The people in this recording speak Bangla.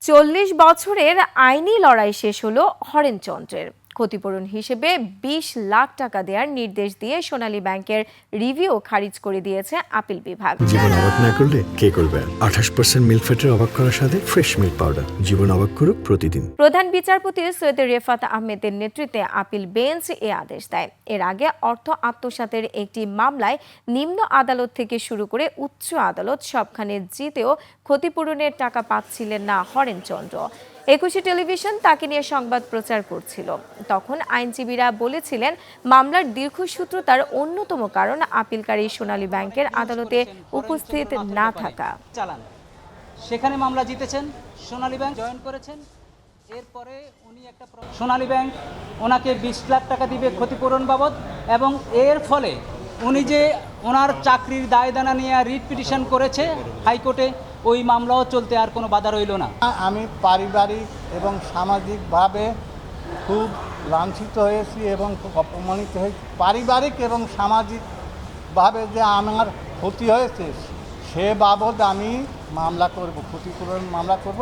40 বছরের আইনি লড়াই শেষ হলো হরেনচন্দ্রের। ক্ষতিপূরণ হিসেবে 20 লাখ টাকা দেওয়ার নির্দেশ দিয়ে সোনালী ব্যাংকের রিভিউ খারিজ করে দিয়েছে আপিল বিভাগ। জীবন অবাক না করলে কে করবে? 28% মিল্ক ফ্যাটের অবাক করার সাথে ফ্রেশ মিল্ক পাউডার। জীবন অবাক করুক প্রতিদিন। প্রধান বিচারপতি সৈয়দ রেফাত আহমেদের নেতৃত্বে আপিল বেঞ্চ এ আদেশ দেয়। এর আগে অর্থ আত্মসাতের একটি মামলায় নিম্ন আদালত থেকে শুরু করে উচ্চ আদালত সবখানে জিতেও ক্ষতিপূরণের টাকা পাচ্ছিলেন না হরেনচন্দ্র। 21 টেলিভিশন তাকে নিয়ে সংবাদ প্রচার করছিল। তখন আইনজীবীরা বলেছিলেন, মামলার দীর্ঘসূত্রতার অন্যতম কারণ আপিলকারী সোনালী ব্যাংকের আদালতে উপস্থিত না থাকা। সেখানে মামলা জিতেছেন, সোনালী ব্যাংক জয়েন করেছেন। এরপরে উনি সোনালী ব্যাংক ওনাকে 20 লাখ টাকা দিবে ক্ষতিপূরণ বাবদ, এবং এর ফলে উনি যে ওনার চাকরির দায়দানা নিয়ে রিট পিটিশন করেছে হাইকোর্টে, ওই মামলাও চলতে আর কোনো বাধা রইল না। আমি পারিবারিক এবং সামাজিকভাবে খুব লাঞ্ছিত হয়েছি এবং খুব অপমানিত হয়েছি। পারিবারিক এবং সামাজিকভাবে যে আমার ক্ষতি হয়েছে সে বাবদ আমি মামলা করব, ক্ষতিপূরণ মামলা করব।